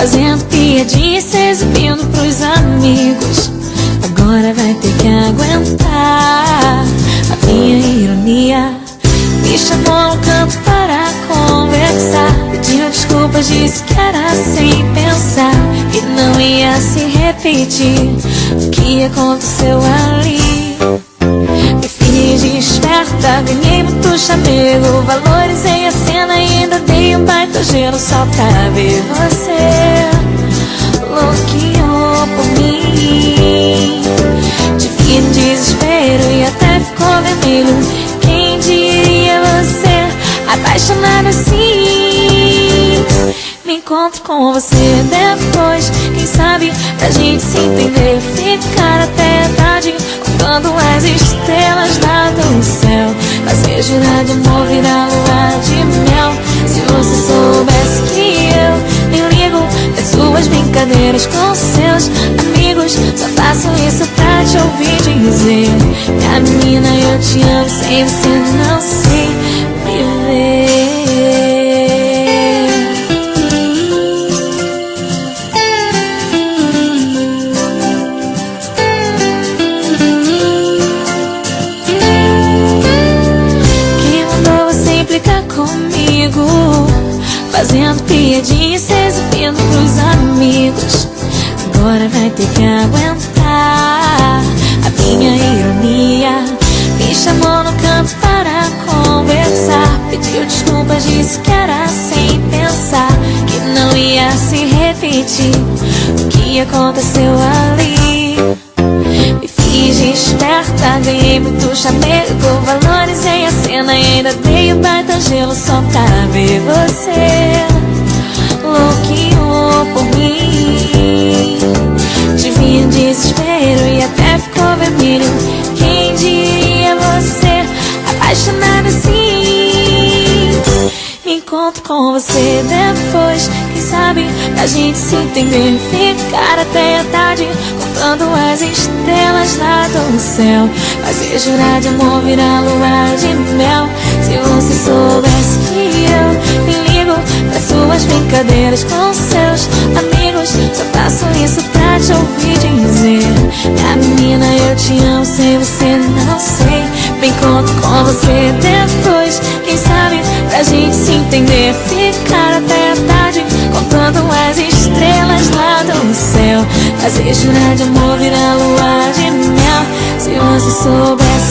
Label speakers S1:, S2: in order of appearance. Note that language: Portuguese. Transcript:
S1: fazendo piadinha e se exibindo pros amigos. Agora vai ter que aguentar a minha ironia. Me chamou no canto para conversar, pediu desculpas, disse que era sem pensar, e não ia se repetir o que aconteceu ali. Me fiz de esperta, ganhei muito chamego, valorizei a cena e ainda dei um baita gelo só pra ver você louquinho por mim. Te vi no desespero e até ficou vermelho. Quem diria você apaixonado assim? Me encontro com você depois, quem sabe pra gente se entender, ficar até tarde contando as estrelas lá do céu, fazer jurar de amor virar lua de mel. Se você soubesse que eu me ligo das suas brincadeiras com seus amigos, só faço isso pra te ouvir dizer: minha menina, eu te amo, sem você não sei viver. Comigo, fazendo piadinha e se exibindo pros amigos. Agora vai ter que aguentar a minha ironia. Me chamou no canto para conversar, pediu desculpas, disse que era sem pensar, que não ia se repetir o que aconteceu ali. Me fiz de esperta, ganhei muito chamego, valorizei a cena e ainda dei um baita gelo só pra ver você louquinho por mim. Te vi em desespero e até ficou vermelho. Quem diria você apaixonado assim? Me encontro com você depois, quem sabe pra gente se entender, ficar até a tarde contando as estrelas lá do céu, fazer jurar de amor virar lua de mel. Se você soubesse que eu me ligo das suas brincadeiras com seus amigos, só faço isso pra te ouvir dizer: minha menina, eu te amo, sem você não sei. Me encontro com você depois, quem sabe pra gente se entender, ficar até a tarde contando as estrelas lá do céu, fazer jurar de amor virar lua de mel. Se você soubesse